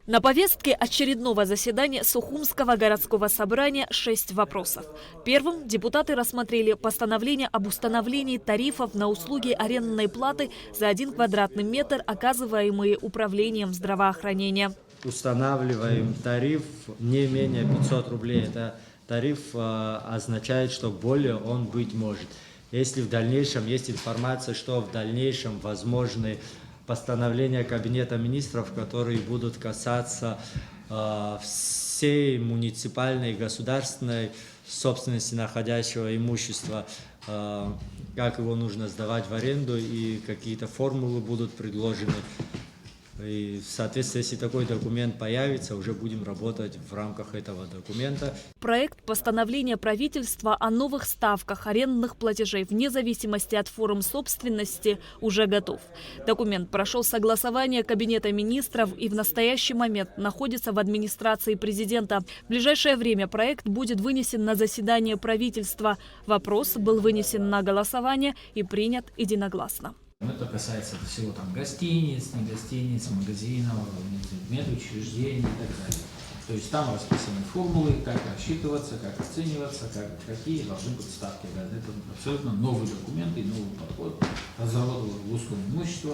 На повестке очередного заседания Сухумского городского собрания 6 вопросов. Первым депутаты рассмотрели постановление об установлении тарифов на услуги арендной платы за 1 квадратный метр, оказываемые управлением здравоохранения. Устанавливаем тариф не менее 500 рублей. Это тариф означает, что более он быть может. Если в дальнейшем есть информация, что в дальнейшем возможны постановления Кабинета министров, которые будут касаться всей муниципальной и государственной собственности находящего имущества, как его нужно сдавать в аренду и какие-то формулы будут предложены. И, соответственно, если такой документ появится, уже будем работать в рамках этого документа. Проект постановления правительства о новых ставках арендных платежей вне зависимости от форм собственности уже готов. Документ прошел согласование Кабинета министров и в настоящий момент находится в администрации президента. В ближайшее время проект будет вынесен на заседание правительства. Вопрос был вынесен на голосование и принят единогласно. Это касается всего гостиниц, не гостиниц, магазинов, медучреждений и так далее. То есть там расписаны формулы, как рассчитываться, как оцениваться, какие должны быть ставки. Это абсолютно новый документ и новый подход. Разработал в узком имуществе.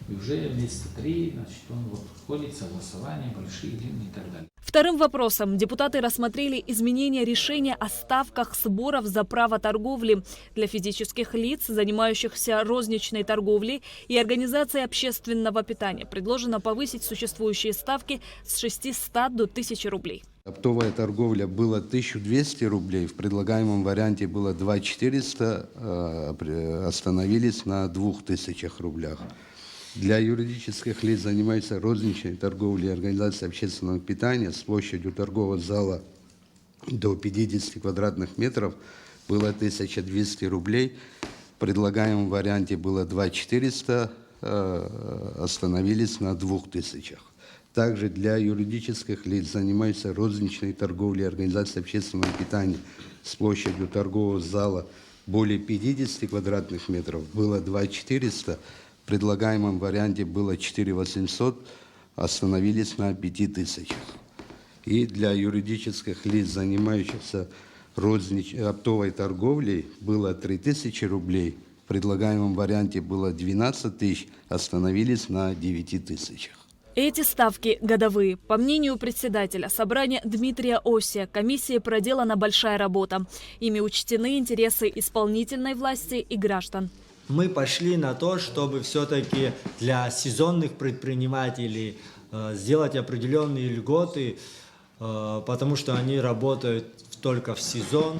И уже месяца 3, он входит в согласования, большие, длинные и так далее. Вторым вопросом депутаты рассмотрели изменение решения о ставках сборов за право торговли для физических лиц, занимающихся розничной торговлей и организацией общественного питания. Предложено повысить существующие ставки с 600 до 1000 рублей. Оптовая торговля была 1200 рублей, в предлагаемом варианте было 2400, остановились на 2000 рублях. Для юридических лиц, занимающихся розничной торговлей и организацией общественного питания с площадью торгового зала до 50 квадратных метров было 1200 рублей. В предлагаемом варианте было 2400, остановились на 2000. Также для юридических лиц, занимающихся розничной торговлей и организацией общественного питания с площадью торгового зала более 50 квадратных метров было 2400. В предлагаемом варианте было 4800, остановились на 5000. И для юридических лиц, занимающихся оптовой торговлей, было 3000 рублей. В предлагаемом варианте было 12 тысяч, остановились на 9000. Эти ставки годовые. По мнению председателя собрания Дмитрия Осия, комиссии проделана большая работа. Ими учтены интересы исполнительной власти и граждан. Мы пошли на то, чтобы все-таки для сезонных предпринимателей сделать определенные льготы, потому что они работают только в сезон,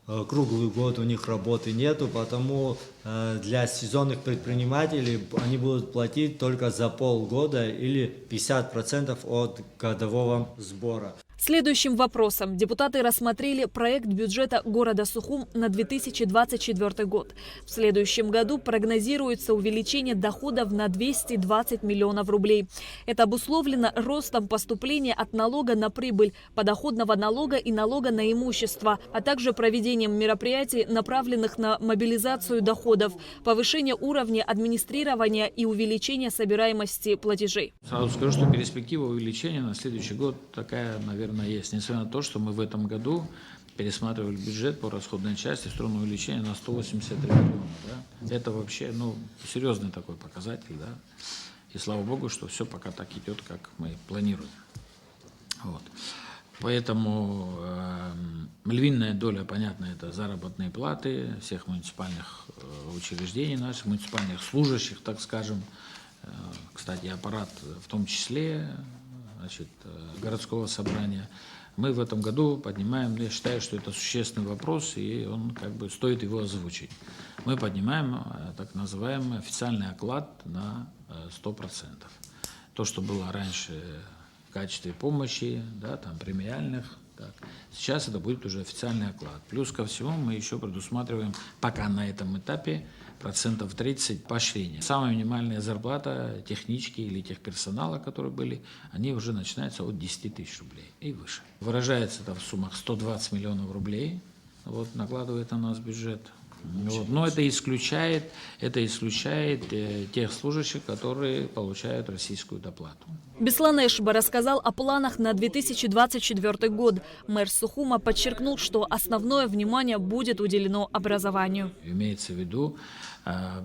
круглый год у них работы нету, потому для сезонных предпринимателей они будут платить только за полгода или 50% от годового сбора. Следующим вопросом депутаты рассмотрели проект бюджета города Сухум на 2024 год. В следующем году прогнозируется увеличение доходов на 220 миллионов рублей. Это обусловлено ростом поступления от налога на прибыль, подоходного налога и налога на имущество, а также проведением мероприятий, направленных на мобилизацию доходов, повышение уровня администрирования и увеличение собираемости платежей. Сразу скажу, что перспектива увеличения на следующий год такая, наверное, есть. Несмотря на то, что мы в этом году пересматривали бюджет по расходной части в сторону увеличения на 183 миллиона. Да? Это вообще серьезный такой показатель. Да? И слава богу, что все пока так идет, как мы планируем. Вот. Поэтому львиная доля, понятно, это заработные платы всех муниципальных учреждений, наших муниципальных служащих, так скажем. Кстати, аппарат в том числе, городского собрания. Мы в этом году поднимаем, я считаю, что это существенный вопрос, и он стоит его озвучить. Мы поднимаем так называемый официальный оклад на 100%. То, что было раньше в качестве помощи, да, премиальных, так, сейчас это будет уже официальный оклад. Плюс ко всему мы еще предусматриваем, пока на этом этапе, 30% поощрения. Самая минимальная зарплата технички или техперсонала, которые были, они уже начинаются от 10 тысяч рублей и выше. Выражается это в суммах 120 миллионов рублей, накладывает на нас бюджет. Вот. Но это исключает тех служащих, которые получают российскую доплату. Беслан Эшба рассказал о планах на 2024 год. Мэр Сухума подчеркнул, что основное внимание будет уделено образованию. Имеется в виду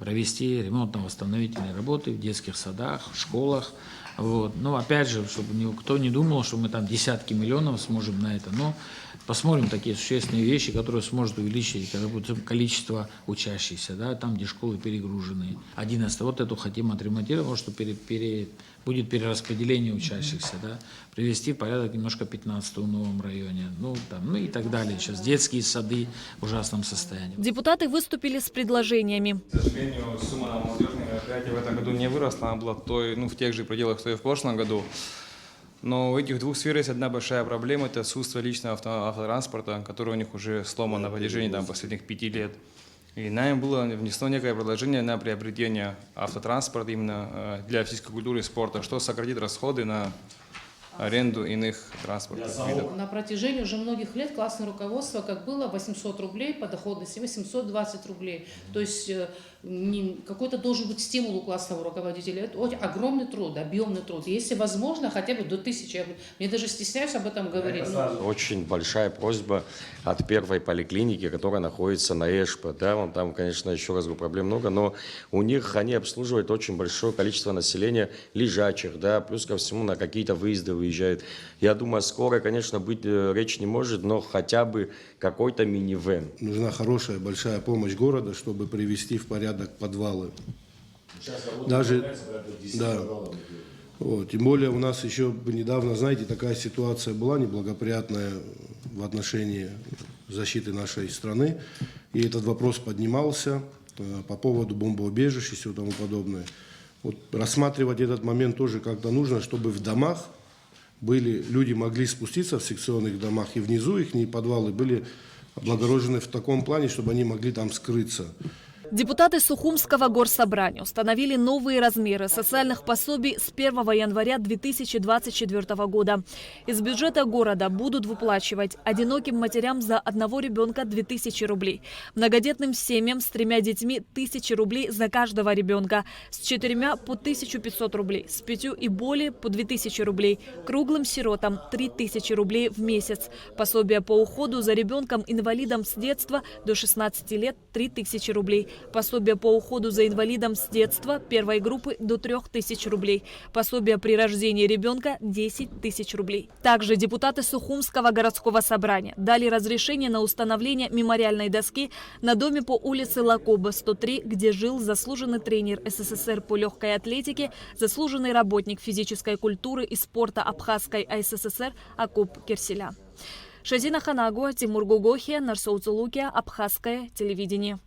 провести ремонтно-восстановительные работы в детских садах, в школах. Вот. Но опять же, чтобы никто не думал, что мы там десятки миллионов сможем на это. Но посмотрим такие существенные вещи, которые сможет увеличить количество учащихся, да, там, где школы перегружены. 11. Вот эту хотим отремонтировать, что будет перераспределение учащихся, да, привести в порядок немножко 15 в новом районе, ну и так далее. Сейчас детские сады в ужасном состоянии. Депутаты выступили с предложениями. К сожалению, сумма на молодежные мероприятия в этом году не выросла, она была в тех же пределах, что и в прошлом году. Но в этих двух сферах есть одна большая проблема – это отсутствие личного автотранспорта, который у них уже сломан на протяжении последних 5 лет. И нами было внесено некое предложение на приобретение автотранспорта именно для физической культуры и спорта, что сократит расходы на аренду иных транспортных видов. На протяжении уже многих лет классное руководство, как было, 800 рублей по доходности, 820 рублей. То есть какой-то должен быть стимул у классного руководителя. Это огромный труд, объемный труд. Если возможно, хотя бы до 1000. Мне даже стесняюсь об этом говорить. Очень большая просьба от первой поликлиники, которая находится на Эшпо. Да, там, конечно, еще раз говорю, проблем много, но у них они обслуживают очень большое количество населения лежачих, да, плюс ко всему на какие-то выезды выезжают. Я думаю, скоро, конечно, быть речь не может, но хотя бы какой-то минивэн. Нужна хорошая, большая помощь города, чтобы привести в порядок подвалы. Даже, да. Вот. Тем более у нас еще недавно, знаете, такая ситуация была неблагоприятная в отношении защиты нашей страны. И этот вопрос поднимался по поводу бомбоубежищ и всего тому подобное. Вот рассматривать этот момент тоже как-то нужно, чтобы в домах люди могли спуститься в секционных домах, и внизу их подвалы были облагорожены в таком плане, чтобы они могли там скрыться. Депутаты Сухумского горсобрания установили новые размеры социальных пособий с 1 января 2024 года. Из бюджета города будут выплачивать одиноким матерям за одного ребенка 2000 рублей, многодетным семьям с 3 детьми 1000 рублей за каждого ребенка, с 4 по 1500 рублей, с 5 и более по 2000 рублей, круглым сиротам 3000 рублей в месяц, пособие по уходу за ребенком-инвалидом с детства до 16 лет 3000 рублей, пособие по уходу за инвалидом с детства первой группы до 3000 рублей. Пособие при рождении ребенка 10 000 рублей. Также депутаты Сухумского городского собрания дали разрешение на установление мемориальной доски на доме по улице Лакоба, 103, где жил заслуженный тренер СССР по легкой атлетике, заслуженный работник физической культуры и спорта Абхазской АССР Акоп Керселя. Шазина Ханагуа, Тимур Гугохия, Нарсоуцулукия, Абхазское телевидение.